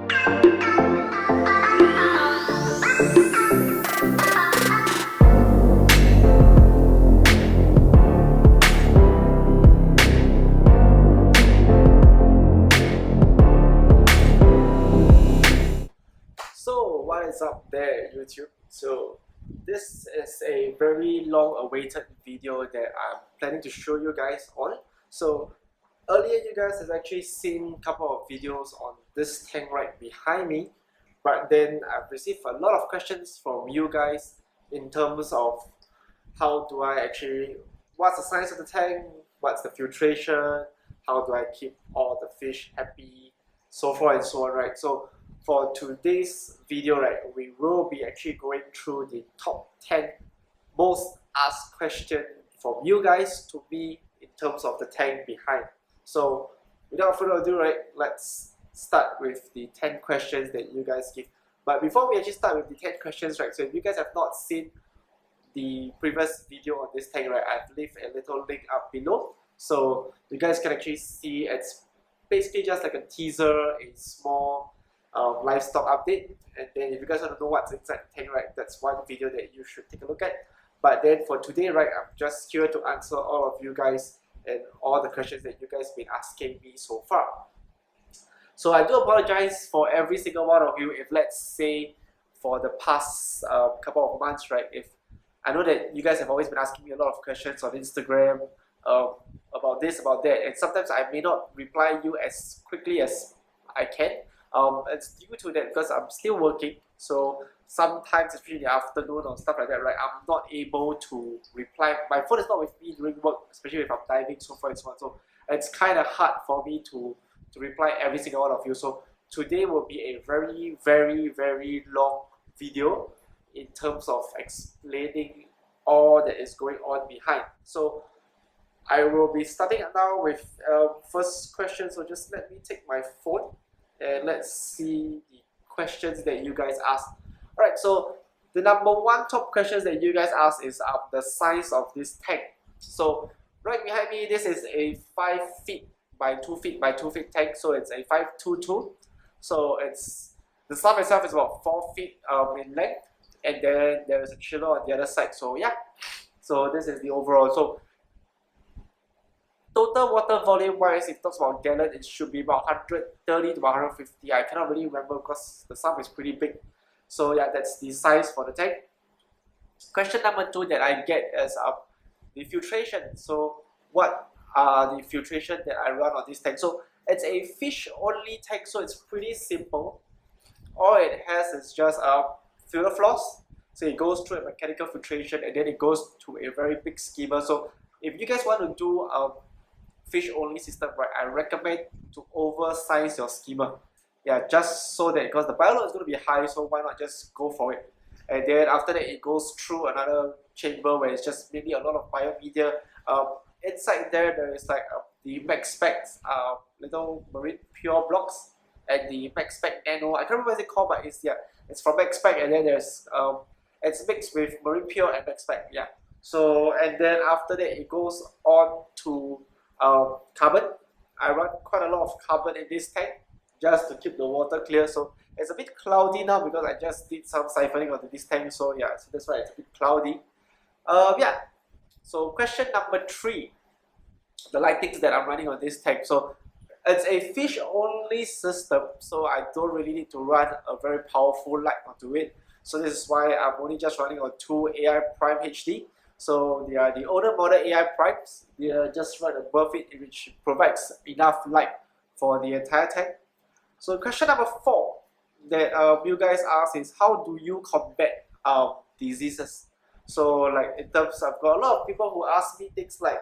So what is up there, YouTube? So this is a very long awaited video that I'm planning to show you guys on. So earlier you guys have actually seen a couple of videos on this tank right behind me, but then I've received a lot of questions from you guys in terms of how do I actually, what's the size of the tank, what's the filtration, how do I keep all the fish happy, so forth and so on, right? So for today's video, right, we will be actually going through the top 10 most asked questions from you guys to me in terms of the tank behind. So without further ado, right, let's start with the 10 questions that you guys give. But before we actually start with the 10 questions, right, so if you guys have not seen the previous video on this tank, right, I've left a little link up below, so you guys can actually see it's basically just like a teaser, a small livestock update. And then if you guys want to know what's inside the tank, right, that's one video that you should take a look at. But then for today, right, I'm just here to answer all of you guys and all the questions that you guys been asking me so far. So I do apologize for every single one of you if, let's say, for the past couple of months, right, if I know that you guys have always been asking me a lot of questions on Instagram about this, about that, and sometimes I may not reply you as quickly as I can. It's due to that because I'm still working, so sometimes, especially in the afternoon or stuff like that, right, I'm not able to reply. My phone is not with me during work, especially if I'm diving, so forth and so on. So it's kind of hard for me to reply every single one of you. So today will be a very, very, very long video in terms of explaining all that is going on behind. So I will be starting now with first question. So just let me take my phone and let's see the questions that you guys asked. Alright, so the number one top questions that you guys asked is the size of this tank. So right behind me, this is a 5 feet by 2 feet by 2 feet tank. So it's a 522. So it's the sum itself is about 4 feet in length, and then there is a chiller on the other side. So yeah, so this is the overall. So total water volume wise, if it talks about gallon, it should be about 130 to 150. I cannot really remember because the sum is pretty big. So yeah, that's the size for the tank. Question number 2 that I get is the filtration. So what are the filtration that I run on this tank? So it's a fish only tank, so it's pretty simple. All it has is just filter floss. So it goes through a mechanical filtration and then it goes to a very big skimmer. So if you guys want to do fish only system, right, I recommend to oversize your skimmer. Yeah, just so that, because the bioload is going to be high, so why not just go for it. And then after that it goes through another chamber where it's just maybe a lot of biomedia. Inside there is like the max spec little marine pure blocks and the max spec nano. I can't remember what it's called, but it's from max spec, and then there's it's mixed with marine pure and max spec. Yeah. So and then after that it goes on to carbon. I run quite a lot of carbon in this tank just to keep the water clear. So it's a bit cloudy now because I just did some siphoning onto this tank. So yeah, so that's why it's a bit cloudy. Yeah. So question number 3, the lightings that I'm running on this tank. So it's a fish only system, so I don't really need to run a very powerful light onto it. So this is why I'm only just running on 2 AI Prime HD. So they are the older model AI Primes. They are just right above it, which provides enough light for the entire tank. So question number 4 that you guys ask is, how do you combat diseases? So like in terms, I've got a lot of people who ask me things like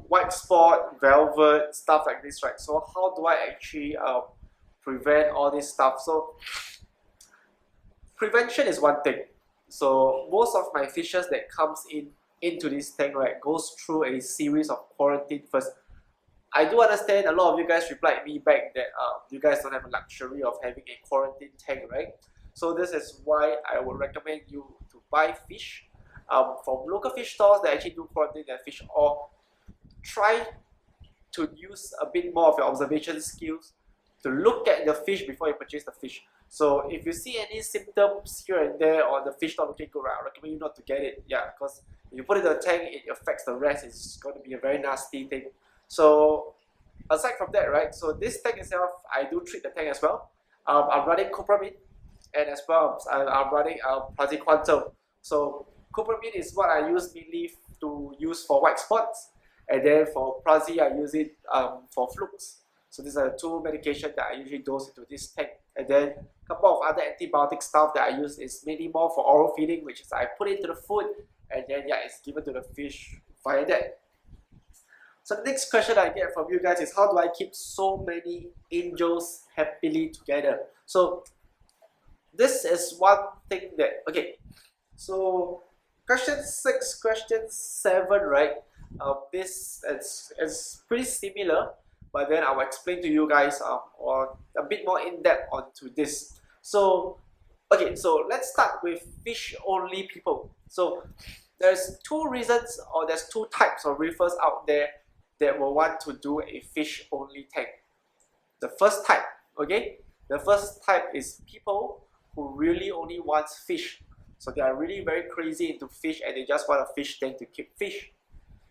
white spot, velvet, stuff like this, right? So how do I actually prevent all this stuff? So prevention is one thing. So most of my fishes that comes into this tank, right, goes through a series of quarantine first. I do understand a lot of you guys replied me back that you guys don't have a luxury of having a quarantine tank, right? So this is why I would recommend you to buy fish from local fish stores that actually do quarantine their fish, or try to use a bit more of your observation skills to look at the fish before you purchase the fish. So if you see any symptoms here and there or the fish not looking good, I recommend you not to get it. Yeah, because if you put it in the tank, it affects the rest. It's going to be a very nasty thing. So aside from that, right, so this tank itself, I do treat the tank as well. I'm running copramine, and as well I'm running praziquantel. So copramine is what I use mainly to use for white spots, and then for prazi I use it for flukes. So these are the two medications that I usually dose into this tank. And then a couple of other antibiotic stuff that I use is mainly more for oral feeding, which is I put it into the food and then yeah, it's given to the fish via that. So the next question I get from you guys is, how do I keep so many angels happily together? So this is one thing that, okay, so question 6, question 7, right? This is pretty similar, but then I'll explain to you guys on a bit more in depth onto this. So okay, so let's start with fish only people. So there's two reasons, or there's two types of reefers out there that will want to do a fish only tank. The first type, okay, the first type is people who really only want fish. So they are really very crazy into fish and they just want a fish tank to keep fish.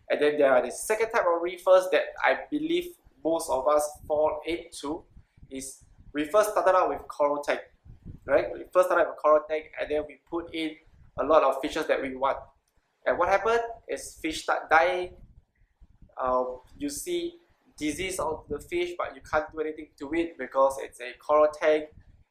And then there are the second type of reefers that I believe most of us fall into, is we first started out with coral tank, right? We first started with coral tank and then we put in a lot of fishes that we want. And what happened is fish start dying. You see disease on the fish, but you can't do anything to it because it's a coral tank,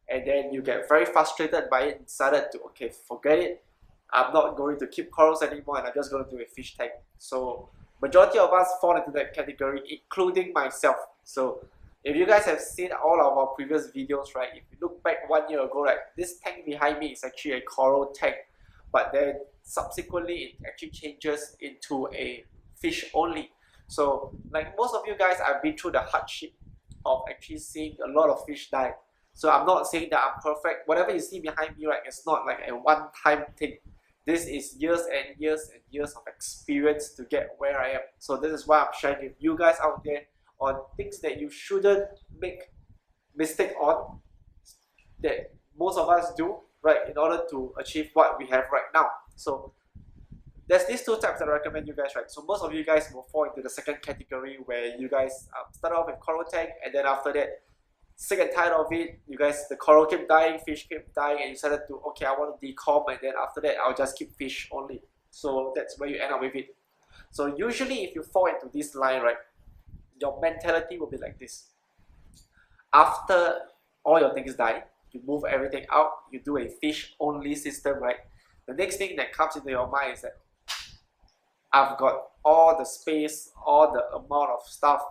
and then you get very frustrated by it and decided to, okay, forget it, I'm not going to keep corals anymore and I'm just going to do a fish tank. So majority of us fall into that category, including myself. So if you guys have seen all of our previous videos, right, if you look back 1 year ago, right, this tank behind me is actually a coral tank, but then subsequently it actually changes into a fish only. So like most of you guys, I've been through the hardship of actually seeing a lot of fish die. So I'm not saying that I'm perfect. Whatever you see behind me, right, it's not like a one-time thing. This is years and years and years of experience to get where I am. So this is why I'm sharing with you guys out there on things that you shouldn't make mistake on, that most of us do, right, in order to achieve what we have right now. So there's these two types that I recommend you guys, right? So most of you guys will fall into the second category where you guys start off with coral tank, and then after that, sick and tired of it, you guys, the coral keep dying, fish keep dying, and you decided to, okay, I want to decom, and then after that, I'll just keep fish only. So that's where you end up with it. So usually if you fall into this line, right, your mentality will be like this. After all your things die, you move everything out, you do a fish only system, right? The next thing that comes into your mind is that I've got all the space, all the amount of stuff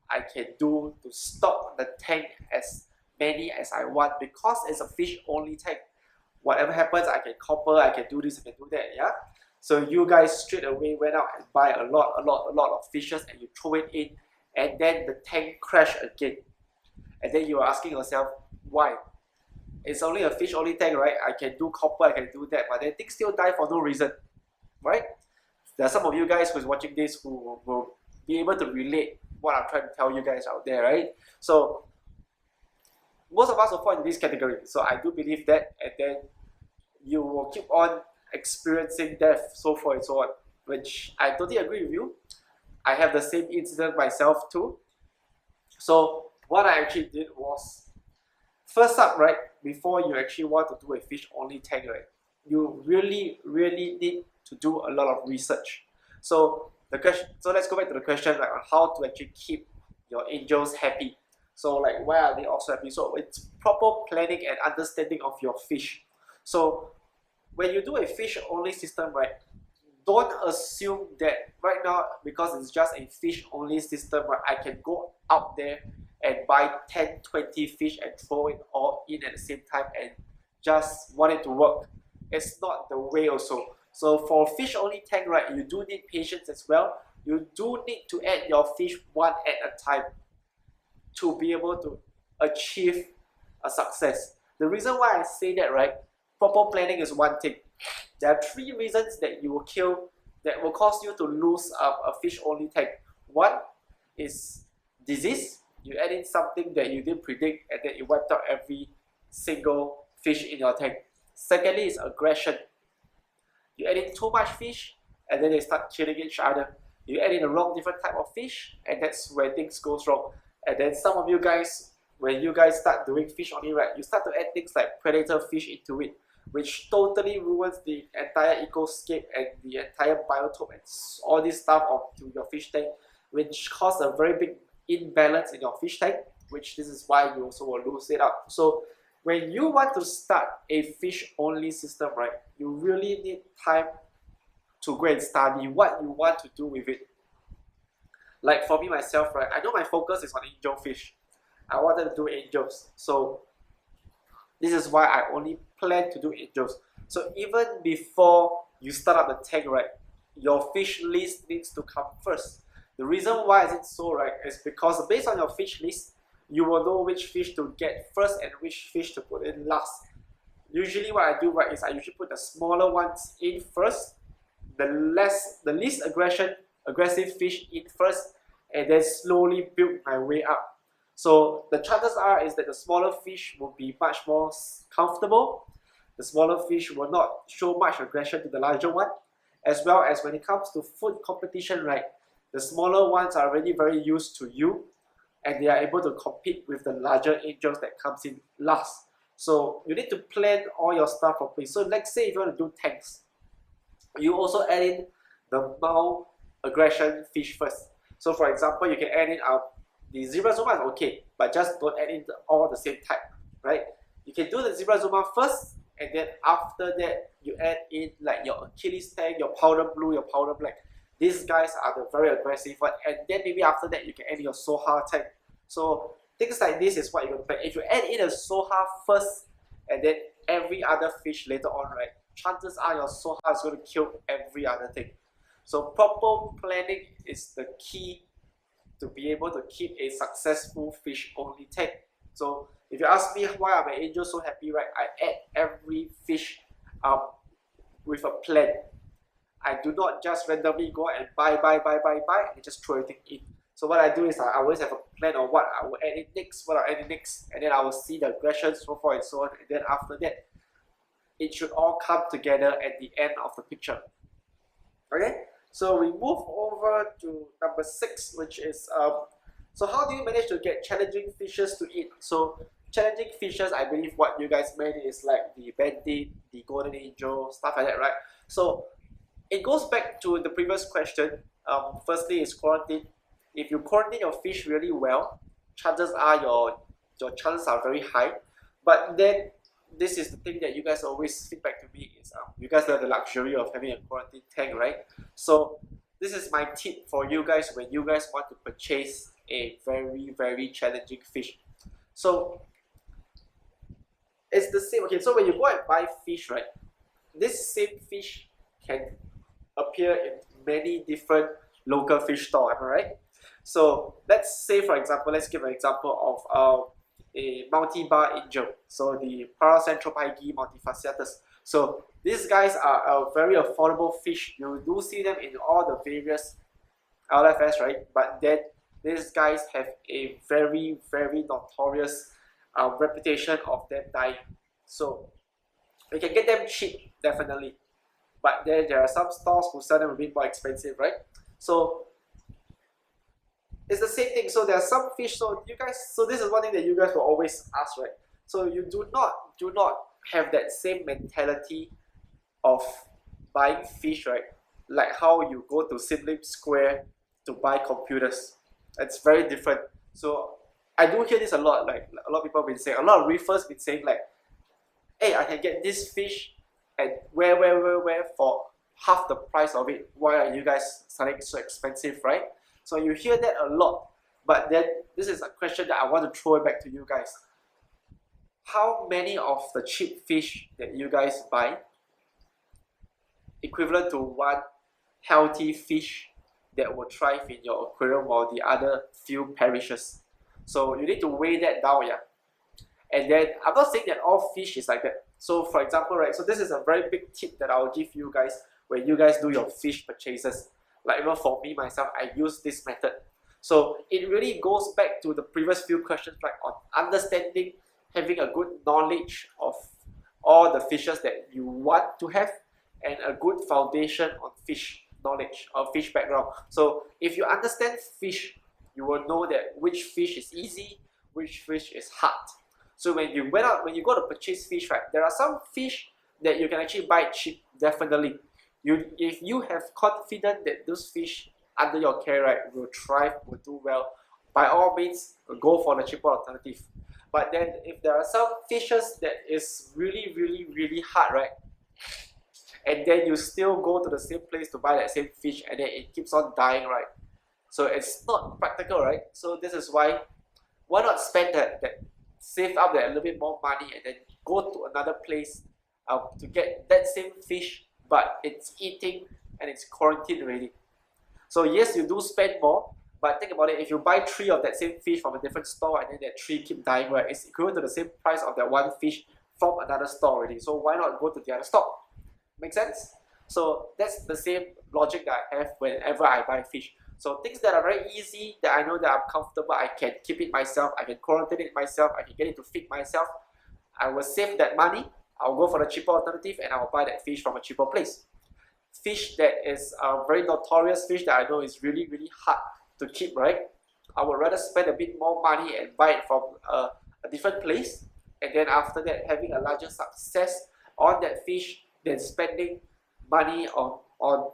I can do to stock the tank as many as I want, because it's a fish only tank. Whatever happens, I can copper, I can do this, I can do that, yeah? So you guys straight away went out and buy a lot of fishes and you throw it in, and then the tank crashed again. And then you are asking yourself, why? It's only a fish only tank, right? I can do copper, I can do that, but then things still die for no reason, right? There are some of you guys who's watching this who will be able to relate what I'm trying to tell you guys out there, right? So most of us will fall into this category. So I do believe that, and then you will keep on experiencing death, so forth and so on, which I totally agree with you. I have the same incident myself too. So what I actually did was, first up, right, before you actually want to do a fish only tank, right, you really need to do a lot of research. So the question, so let's go back to the question, like, on how to actually keep your angels happy. So like, why are they also happy? So it's proper planning and understanding of your fish. So when you do a fish only system, right, don't assume that right now, because it's just a fish only system, right, I can go out there and buy 10, 20 fish and throw it all in at the same time and just want it to work. It's not the way also. So for fish only tank, right, you do need patience as well. You do need to add your fish one at a time to be able to achieve a success. The reason why I say that, right, proper planning is one thing. There are 3 reasons that you will kill, that will cause you to lose a fish only tank. One is disease, You add in something that you didn't predict, and then it wiped out every single fish in your tank. Secondly is aggression. You add in too much fish, and then they start killing each other. You add in the wrong different type of fish, and that's where things goes wrong. And then some of you guys, when you guys start doing fish only, right, you start to add things like predator fish into it, which totally ruins the entire ecoscape and the entire biotope and all this stuff onto your fish tank, which causes a very big imbalance in your fish tank, which this is why you also will lose it out. So when you want to start a fish only system, right, you really need time to go and study what you want to do with it. Like for me myself, right, I know my focus is on angelfish. I wanted to do angels, so this is why I only plan to do angels. So even before you start up the tank, right, your fish list needs to come first. The reason why is it so, right, is because based on your fish list, you will know which fish to get first and which fish to put in last. Usually what I do, right, is I usually put the smaller ones in first, the least aggressive fish in first, and then slowly build my way up. So the chances are is that the smaller fish will be much more comfortable. The smaller fish will not show much aggression to the larger one. As well as when it comes to food competition, right, the smaller ones are already very used to you, and they are able to compete with the larger angels that comes in last. So you need to plan all your stuff properly. So let's say if you want to do tanks, you also add in the mild aggression fish first. So for example, you can add in the zebra zuma is okay, but just don't add in all the same type, right? You can do the zebra zuma first, and then after that you add in like your Achilles tank, your powder blue, your powder black. These guys are the very aggressive one, and then maybe after that you can add in your Soha tank. So things like this is what you're going to play. If you add in a Soha first and then every other fish later on, right, chances are your Soha is going to kill every other thing. So proper planning is the key to be able to keep a successful fish only tank. So if you ask me why are my angels so happy, right, I add every fish with a plan. I do not just randomly go and buy and just throw everything in. So what I do is I always have a plan of what I will add in next, what I'll add in next, and then I will see the aggression, so forth and so on, and then after that, it should all come together at the end of the picture. Okay, so we move over to number 6, which is so how do you manage to get challenging fishes to eat? So challenging fishes, I believe what you guys meant is like the bandit, the golden angel, stuff like that, right? So it goes back to the previous question. Firstly is quarantine. If you quarantine your fish really well, chances are your chances are very high. But then this is the thing that you guys always feedback to me is you guys have the luxury of having a quarantine tank, right? So this is my tip for you guys when you guys want to purchase a very challenging fish. So it's the same. Okay, so when you go and buy fish, right, this same fish can appear in many different local fish stores, am I right? So let's say, for example, let's give an example of a multi-bar angel, so the Paracentropaigi multifasciatus. So these guys are a very affordable fish. You do see them in all the various LFS, right? But then these guys have a very notorious reputation of them dying. So you can get them cheap, definitely. But then there are some stores who sell them a bit more expensive, right? So it's the same thing. So there are some fish. So you guys, so this is one thing that you guys will always ask, right? So you do not have that same mentality of buying fish, right? Like how you go to Sim Square to buy computers. It's very different. So I do hear this a lot. Like a lot of people have been saying, a lot of reefers been saying like, hey, I can get this fish and where for half the price of it. Why are you guys selling it so expensive, right? So you hear that a lot. But then this is a question that I want to throw it back to you guys. How many of the cheap fish that you guys buy equivalent to one healthy fish that will thrive in your aquarium while the other few perishes? So you need to weigh that down, yeah. And then I'm not saying that all fish is like that. So for example, right, so this is a very big tip that I'll give you guys when you guys do your fish purchases. Like even for me myself, I use this method. So it really goes back to the previous few questions, like on understanding, having a good knowledge of all the fishes that you want to have, and a good foundation on fish knowledge or fish background. So if you understand fish, you will know that which fish is easy, which fish is hard. So when you go to purchase fish, right, there are some fish that you can actually buy cheap, definitely. If you have confidence that those fish under your care, right, will thrive, will do well, by all means, go for the cheaper alternative. But then if there are some fishes that is really hard, right, and then you still go to the same place to buy that same fish and then it keeps on dying, right? So it's not practical, right? So this is why not spend that save up that a little bit more money and then go to another place to get that same fish, but it's eating and it's quarantine already. So yes, you do spend more, but think about it, if you buy 3 of that same fish from a different store and then that 3 keep dying, right, it's equivalent to the same price of that one fish from another store already. So why not go to the other store? Make sense? So that's the same logic that I have whenever I buy fish. So things that are very easy, that I know that I'm comfortable, I can keep it myself, I can quarantine it myself, I can get it to feed myself, I will save that money, I'll go for the cheaper alternative and I'll buy that fish from a cheaper place. Fish that is a very notorious fish that I know is really hard to keep, right? I would rather spend a bit more money and buy it from a different place, and then after that having a larger success on that fish than spending money on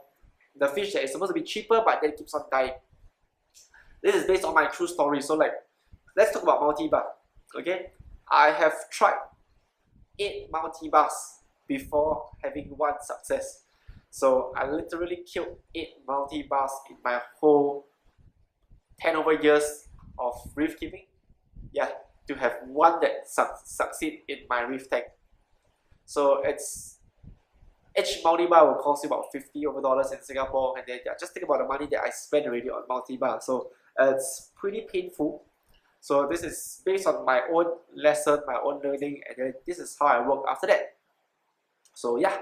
the fish that is supposed to be cheaper but then keeps on dying. This is based on my true story. So like, let's talk about multi-bar. Okay, I have tried 8 multi-bars before having 1 success. So I literally killed 8 multi-bars in my whole 10 over years of reef keeping. Yeah, to have 1 that succeed in my reef tank. So each multi-bar will cost you about $50 over in Singapore, and then yeah, just think about the money that I spent already on multi-bar. So it's pretty painful. So this is based on my own lesson, my own learning, and then this is how I work after that. So yeah.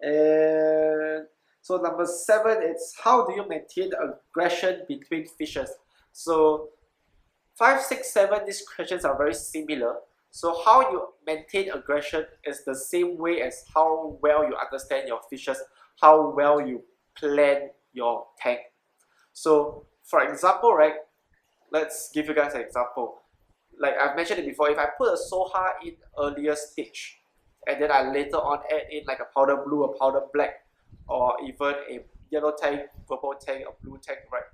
And so number 7, it's how do you maintain aggression between fishes? So 5, 6, 7, these questions are very similar. So how you maintain aggression is the same way as how well you understand your fishes, how well you plan your tank. So for example, right, let's give you guys an example. Like I've mentioned it before, if I put a soha in earlier stage, and then I later on add in like a powder blue, a powder black, or even a yellow tank, purple tank, a blue tank, right?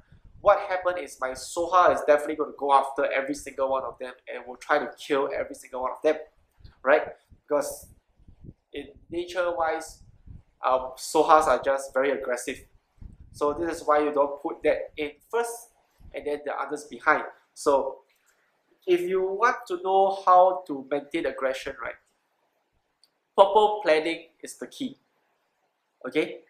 What happened is my soha is definitely going to go after every single one of them and will try to kill every single one of them, right? Because in nature-wise, sohas are just very aggressive. So this is why you don't put that in first and then the others behind. So if you want to know how to maintain aggression, right, proper planning is the key. Okay,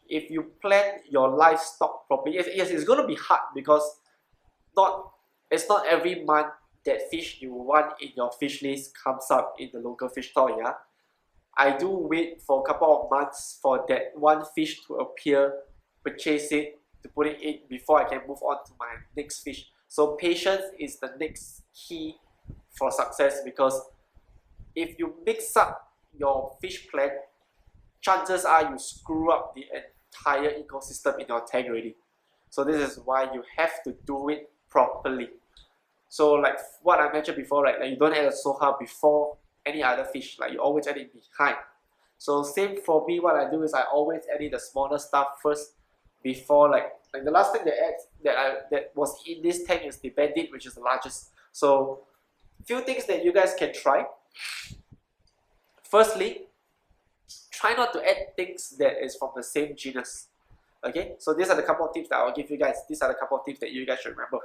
if you plan your livestock properly, yes, it's going to be hard because it's not every month that fish you want in your fish list comes up in the local fish store. Yeah, I do wait for a couple of months for that one fish to appear, purchase it, to put it in before I can move on to my next fish. So patience is the next key for success, because if you mix up your fish plan, chances are you screw up the entire ecosystem in your tank already. So this is why you have to do it properly. So like what I mentioned before, right, like you don't add a soha before any other fish, like you always add it behind. So same for me, what I do is I always add in the smaller stuff first before, like the last thing that was in this tank is the bandit, which is the largest. So few things that you guys can try. Firstly, try not to add things that is from the same genus. Okay, so these are the couple of tips that I'll give you guys. These are the couple of tips that you guys should remember.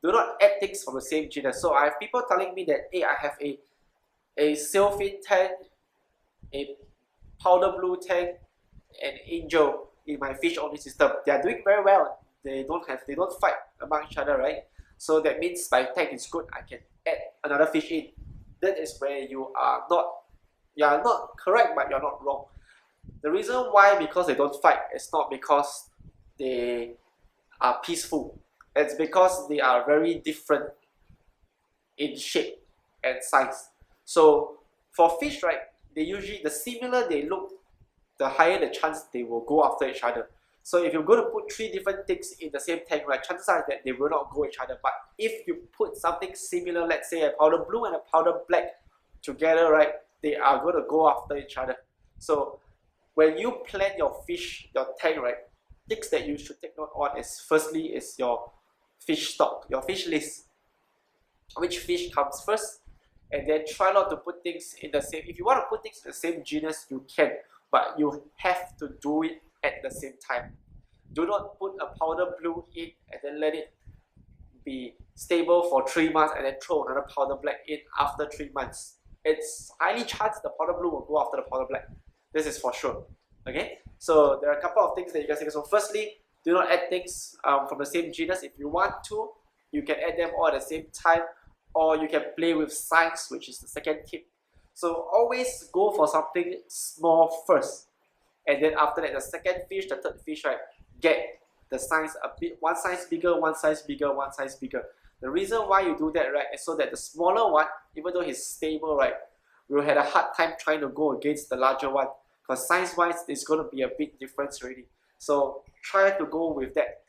Do not add things from the same genus. So I have people telling me that, hey, I have a sailfin tank, a powder blue tank, and angel in my fish only system. They are doing very well. They don't fight among each other, right? So that means my tank is good. I can add another fish in. That is where you are not correct, but you're not wrong. The reason why, because they don't fight, it's not because they are peaceful. It's because they are very different in shape and size. So for fish, right, they usually, the similar they look, the higher the chance they will go after each other. So if you're going to put 3 different things in the same tank, right, chances are that they will not go each other. But if you put something similar, let's say a powder blue and a powder black together, right, they are going to go after each other. So when you plan your fish, your tank, right, things that you should take note on is, firstly, is your fish stock, your fish list. Which fish comes first, and then try not to put things in the same, if you want to put things in the same genus, you can, but you have to do it at the same time. Do not put a powder blue in and then let it be stable for 3 months and then throw another powder black in after 3 months. It's highly chance the powder blue will go after the powder black. This is for sure. Okay, so there are a couple of things that you guys can. So firstly, do not add things from the same genus. If you want to, you can add them all at the same time, or you can play with size, which is the second tip. So always go for something small first, and then after that, the second fish, the third fish, right, get the size a bit, one size bigger, one size bigger, one size bigger. The reason why you do that, right, is so that the smaller one, even though he's stable, right, will have a hard time trying to go against the larger one, because size-wise, it's going to be a big difference already. So try to go with that.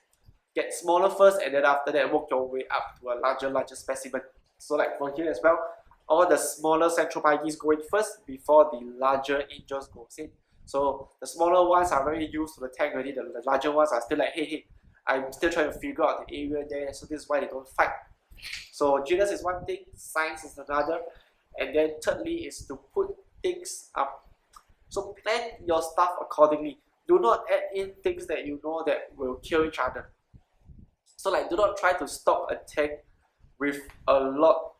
Get smaller first, and then after that, work your way up to a larger specimen. So like for here as well, all the smaller Centropyges go in first before the larger angels goes in. So the smaller ones are very used to the tank already. The larger ones are still like, hey, I'm still trying to figure out the area there. So this is why they don't fight. So genus is one thing, size is another, and then thirdly is to put things up. So plan your stuff accordingly. Do not add in things that you know that will kill each other. So like, do not try to stock a tank with a lot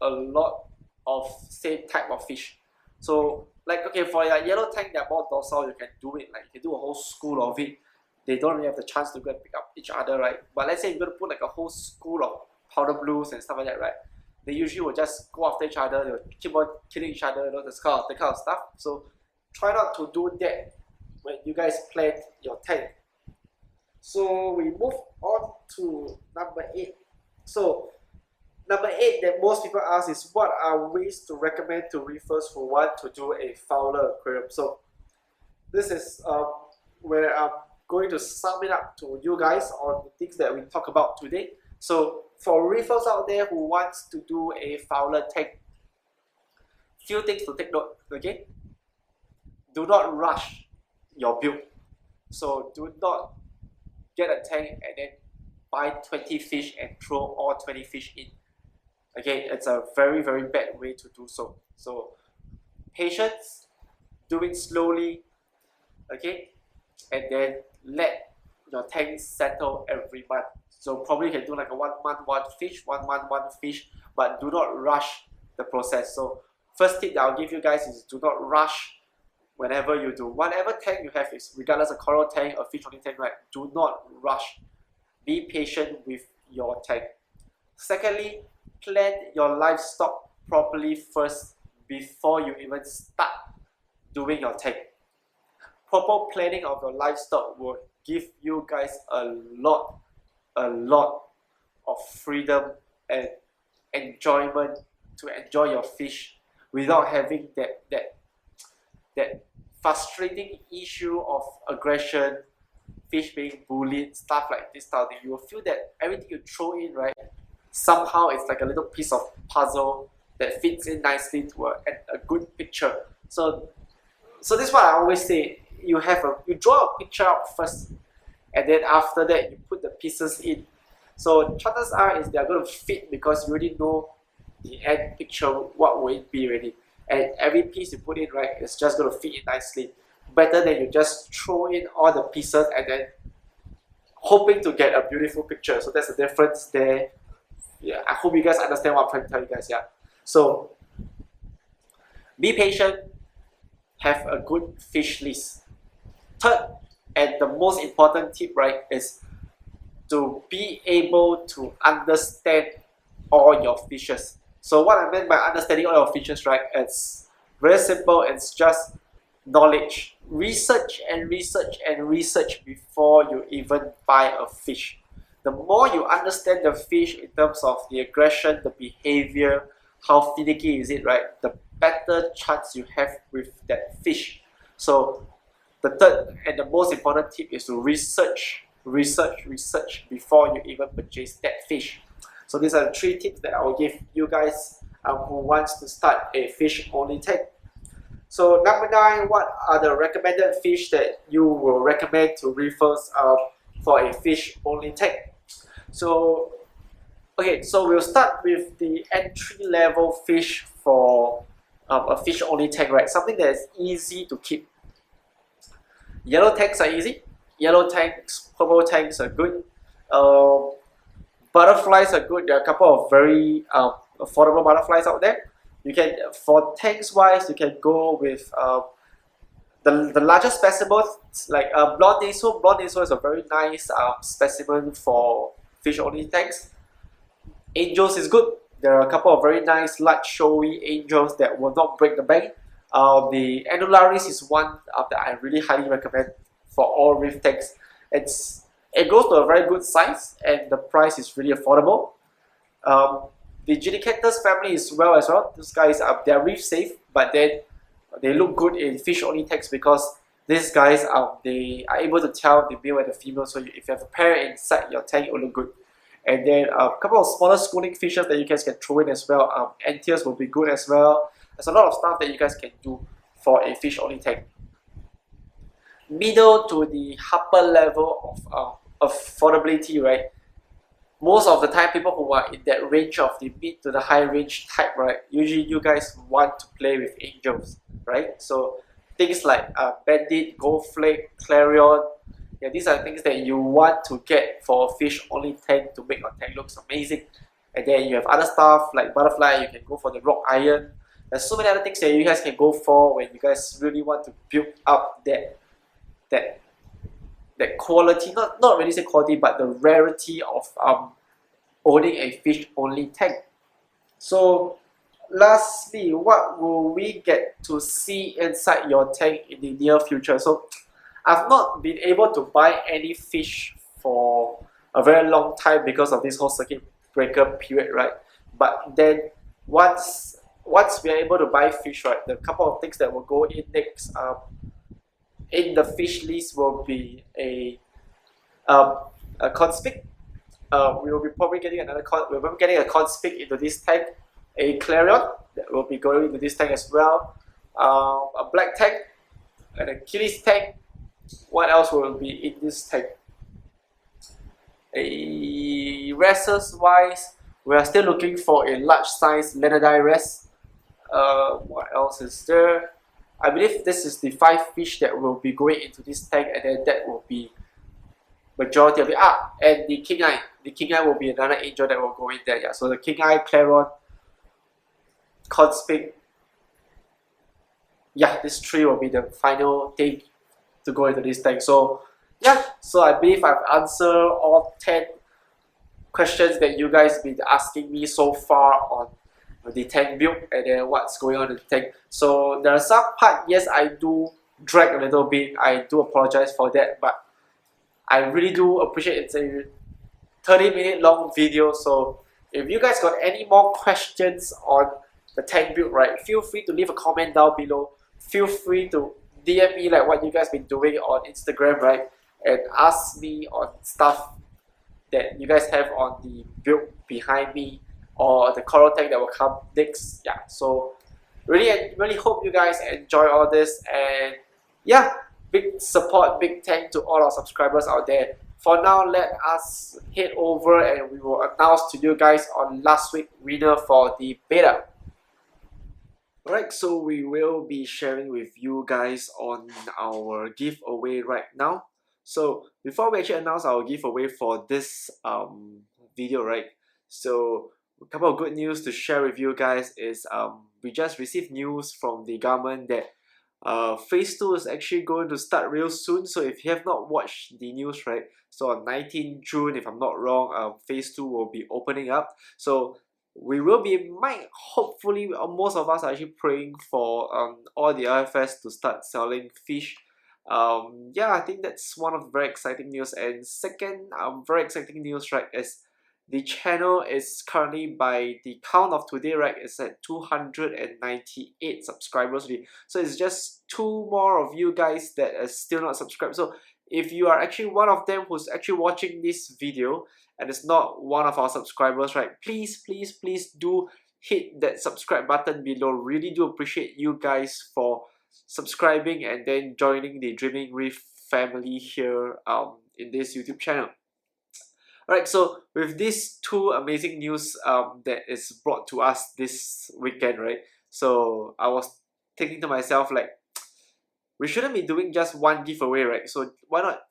of same type of fish. So like, okay, for your yellow tank, they're more docile, you can do it, like you can do a whole school of it. They don't really have the chance to go and pick up each other, right? But let's say you're going to put like a whole school of powder blues and stuff like that, right? They usually will just go after each other, they'll keep on killing each other, you know, that kind of stuff. So try not to do that when you guys plan your tank. So we move on to number 8. So number 8 that most people ask is, what are ways to recommend to reefers who want to do a FOWLR aquarium? So this is where I'm going to sum it up to you guys on the things that we talk about today. So for reefers out there who wants to do a FOWLR tank, few things to take note, okay? Do not rush your build. So do not get a tank and then buy 20 fish and throw all 20 fish in. Okay, it's a very bad way to do so. So patience, do it slowly, okay, and then let your tank settle every month. So probably you can do like a 1 month one fish, 1 month one fish, but do not rush the process. So first tip that I'll give you guys is, do not rush whenever you do. Whatever tank you have, is regardless of coral tank or fish only tank, right, do not rush. Be patient with your tank. Secondly, plan your livestock properly first before you even start doing your tank. Proper planning of your livestock will give you guys a lot of freedom and enjoyment to enjoy your fish without having that frustrating issue of aggression, fish being bullied, stuff like this type of thing. You will feel that everything you throw in, right, somehow it's like a little piece of puzzle that fits in nicely to a good picture. So this is what I always say. You draw a picture out first, and then after that you put the pieces in. So chances are is they are going to fit because you already know the end picture, what will it be already. And every piece you put in, right, it's just going to fit in nicely. Better than you just throw in all the pieces and then hoping to get a beautiful picture. So that's the difference there. Yeah, I hope you guys understand what I'm trying to tell you guys. Yeah. So be patient, have a good fish list. Third, and the most important tip, right, is to be able to understand all your fishes. So what I meant by understanding all your fishes, right, it's very simple. It's just knowledge. Research and research and research before you even buy a fish. the more you understand the fish in terms of the aggression, the behavior, how finicky is it, right? The better chance you have with that fish. So the third and the most important tip is to research before you even purchase that fish. So these are the 3 tips that I will give you guys who wants to start a fish only tank. So number 9, what are the recommended fish that you will recommend to reefers for a fish only tank? So okay, so we'll start with the entry level fish for a fish only tank, right? Something that is easy to keep. Yellow tanks are easy. Yellow tanks, purple tanks are good. Butterflies are good. There are a couple of very affordable butterflies out there. You can, for tanks wise, you can go with the larger specimens like blonde nasal. Blonde nasal is a very nice specimen for fish only tanks. Angels is good. There are a couple of very nice large showy angels that will not break the bank. The Annularis is one that I really highly recommend for all reef tanks. It goes to a very good size and the price is really affordable. The Genicatus family is well as well. These guys they're reef safe, but then they look good in fish only tanks because these guys they are able to tell the male and the female. So if you have a pair inside your tank, it will look good. And then a couple of smaller schooling fishes that you guys can throw in as well. Antias will be good as well. There's a lot of stuff that you guys can do for a fish only tank. Middle to the upper level of affordability, right? Most of the time, people who are in that range of the mid to the high range type, right? Usually you guys want to play with angels, right? So things like Bandit, Gold Flake, Clarion, yeah, these are things that you want to get for a fish only tank to make your tank looks amazing. And then you have other stuff like butterfly, you can go for the rock iron. There's so many other things that you guys can go for when you guys really want to build up that quality, not really say quality, but the rarity of owning a fish only tank. So lastly, what will we get to see inside your tank in the near future? So I've not been able to buy any fish for a very long time because of this whole circuit breaker period, right? But then once we are able to buy fish, right, the couple of things that will go in next in the fish list will be a conspic. We will be probably getting we're probably getting a conspic into this tank, a Clarion that will be going into this tank as well, a black tank, an Achilles tank. What else will be in this tank? A wrestles wise, we are still looking for a large size Lenodai rest. What else is there? I believe this is the 5 fish that will be going into this tank, and then that will be majority of it. And the king eye. The king eye will be another angel that will go in there. Yeah, so the king eye, Clarion, conspic. Yeah, these 3 will be the final thing to go into this tank. So yeah, so I believe I've answered all 10 questions that you guys been asking me so far on the tank build and then what's going on in the tank. So there are some part, yes, I do drag a little bit. I do apologize for that, but I really do appreciate it's a 30-minute long video. So if you guys got any more questions on the tank build, right, feel free to leave a comment down below. Feel free to DM me like what you guys been doing on Instagram, right, and ask me on stuff that you guys have on the build behind me or the coral tank that will come next. Yeah, so really hope you guys enjoy all this, and yeah, big support, big thank to all our subscribers out there. For now, let us head over and we will announce to you guys on last week's winner for the beta. Alright, so we will be sharing with you guys on our giveaway right now. So before we actually announce our giveaway for this video, right, so a couple of good news to share with you guys is we just received news from the government that phase 2 is actually going to start real soon. So if you have not watched the news, right, so on 19 June, if I'm not wrong, phase 2 will be opening up. So we will be, hopefully, most of us are actually praying for all the RFS to start selling fish Yeah, I think that's one of the very exciting news. And second, very exciting news, right, is the channel is currently, by the count of today, right, is at 298 subscribers already. So it's just two more of you guys that are still not subscribed. So if you are actually one of them who's actually watching this video and is not one of our subscribers, right, please do hit that subscribe button below. Really do appreciate you guys for subscribing and then joining the Dreaming Reef family here in this YouTube channel. Alright, so with these two amazing news that is brought to us this weekend, right? So I was thinking to myself, like, we shouldn't be doing just one giveaway, right? So why not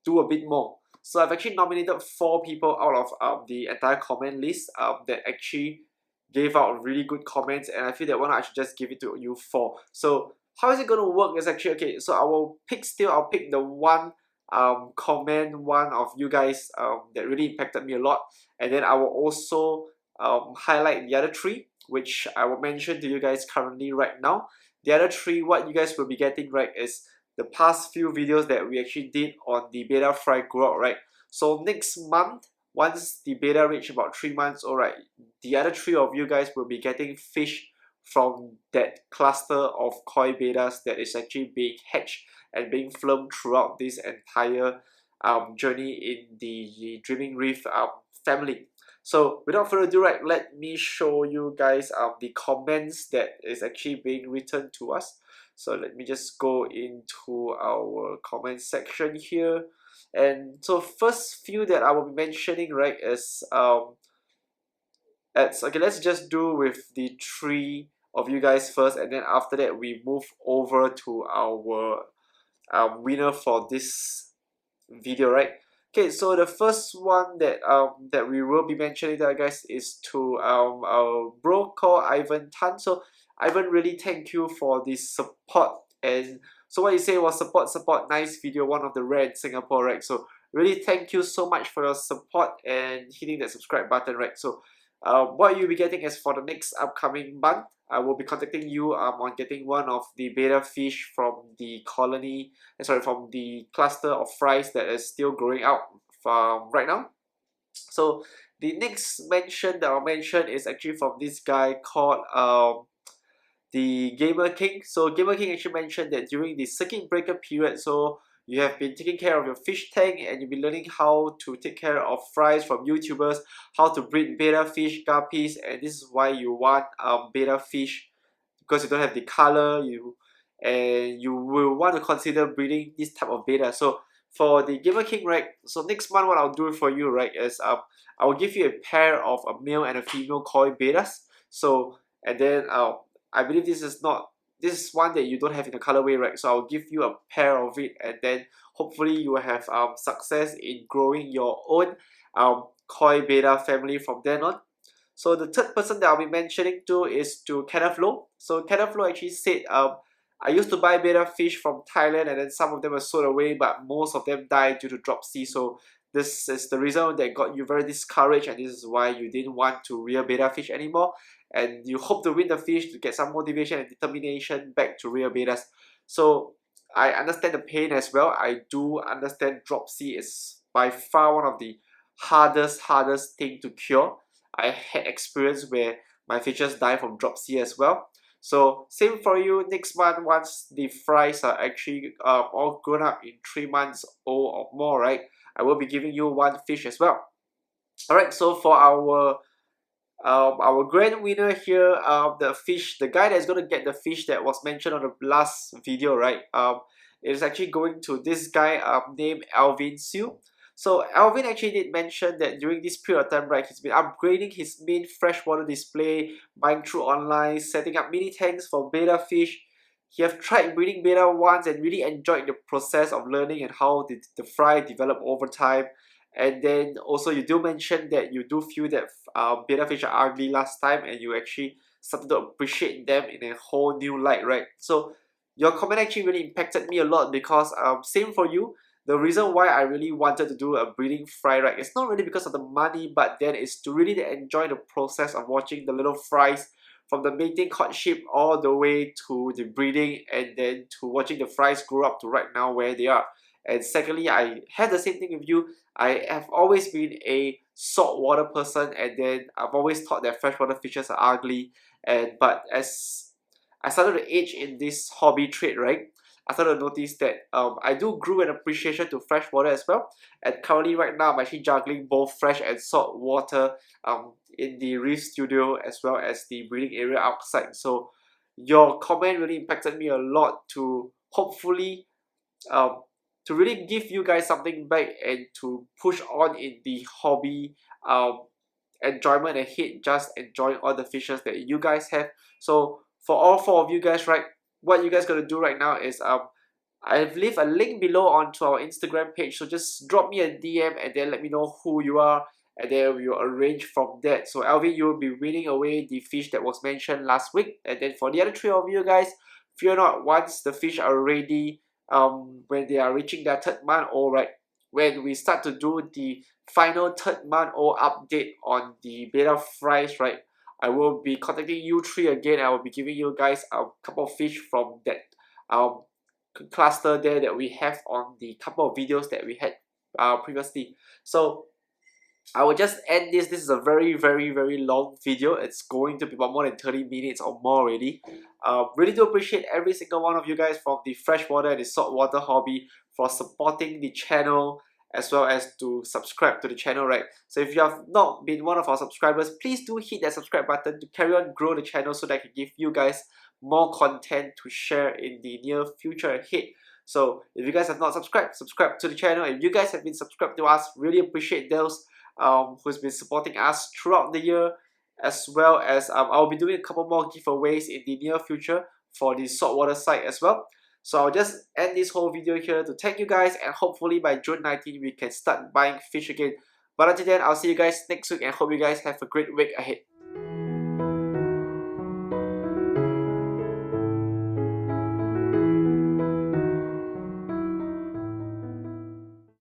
do a bit more? So I've actually nominated 4 people out of the entire comment list that actually gave out really good comments, and I feel that why not I should just give it to you 4. So how is it going to work is actually, okay, so I'll pick the one comment, one of you guys that really impacted me a lot, and then I will also highlight the other 3, which I will mention to you guys currently right now. The other 3, what you guys will be getting, right, is the past few videos that we actually did on the beta fry grow out, right? So next month, once the beta reach about 3 months old, right, the other 3 of you guys will be getting fish from that cluster of koi betas that is actually being hatched and being filmed throughout this entire journey in the Dreaming Reef family. So without further ado, right, let me show you guys the comments that is actually being written to us. So let me just go into our comment section here. And so first few that I will be mentioning, right, is okay, let's just do with the 3 of you guys first, and then after that we move over to our winner for this video, right? Okay, so the first one that that we will be mentioning there, guys, is to our bro called Ivan Tan. So Ivan, really thank you for the support. And so what you say was support, nice video, one of the rare in Singapore, right? So really thank you so much for your support and hitting that subscribe button, right? So what you'll be getting is for the next upcoming month, I will be contacting you on getting one of the beta fish from the colony, from the cluster of fries that is still growing out from right now. So the next mention that I'll mention is actually from this guy called the Gamer King. So Gamer King actually mentioned that during the circuit breaker period, so you have been taking care of your fish tank and you've been learning how to take care of fries from YouTubers, how to breed beta fish, guppies, and this is why you want beta fish, because you don't have the color, and you will want to consider breeding this type of beta. So for the Gamer King, right, so next month what I'll do for you, right, is I will give you a pair of a male and a female koi betas. So and then I believe this is one that you don't have in the colorway, right? So I'll give you a pair of it, and then hopefully you will have success in growing your own koi beta family from then on. So the third person that I'll be mentioning to is to Kenneth Low. So Kenneth Low actually said, I used to buy beta fish from Thailand, and then some of them were sold away, but most of them died due to drop sea. So this is the reason that got you very discouraged, and this is why you didn't want to rear beta fish anymore. And you hope to win the fish to get some motivation and determination back to rear betas. So I understand the pain as well. I do understand drop sea is by far one of the hardest thing to cure. I had experience where my fishes die from drop sea as well. So same for you next month, once the fries are actually all grown up in 3 months old or more, right? I will be giving you one fish as well. Alright, so for our grand winner here, the guy that's going to get the fish that was mentioned on the last video, right, it is actually going to this guy named Alvin Siu. So Alvin actually did mention that during this period of time, right, he's been upgrading his main freshwater display, buying through online, setting up mini tanks for beta fish. He have tried breeding beta once and really enjoyed the process of learning and how the fry develop over time. And then also you do mention that you do feel that beta fish are ugly last time, and you actually started to appreciate them in a whole new light, right? So your comment actually really impacted me a lot, because same for you. The reason why I really wanted to do a breeding fry, right, it's not really because of the money, but then it's to really enjoy the process of watching the little fries from the mating courtship all the way to the breeding, and then to watching the fries grow up to right now where they are. And secondly, I had the same thing with you. I have always been a saltwater person, and then I've always thought that freshwater fishes are ugly. But as I started to age in this hobby trade, right, I started to notice that I do grew an appreciation to freshwater as well. And currently right now, I'm actually juggling both fresh and salt water in the reef studio as well as the breeding area outside. So your comment really impacted me a lot to hopefully to really give you guys something back and to push on in the hobby enjoyment ahead, just enjoying all the fishes that you guys have. So for all 4 of you guys, right, what you guys gonna do right now is I've left a link below onto our Instagram page, so just drop me a DM and then let me know who you are, and then we'll arrange from that. So Alvin, you will be winning away the fish that was mentioned last week, and then for the other 3 of you guys, fear not, once the fish are ready, when they are reaching their 3rd month old, right, when we start to do the final 3rd month old update on the beta fries, right, I will be contacting you 3 again. I will be giving you guys a couple of fish from that cluster there that we have on the couple of videos that we had previously. So I will just end this. This is a very long video. It's going to be about more than 30 minutes or more already. Really do appreciate every single one of you guys from the freshwater and the saltwater hobby for supporting the channel, as well as to subscribe to the channel, right? So if you have not been one of our subscribers, please do hit that subscribe button to carry on grow the channel so that I can give you guys more content to share in the near future ahead. So if you guys have not subscribed, subscribe to the channel. If you guys have been subscribed to us, really appreciate those who's been supporting us throughout the year, as well as I'll be doing a couple more giveaways in the near future for the saltwater side as well. So I'll just end this whole video here to thank you guys, and hopefully by June 19 we can start buying fish again. But until then, I'll see you guys next week and hope you guys have a great week ahead.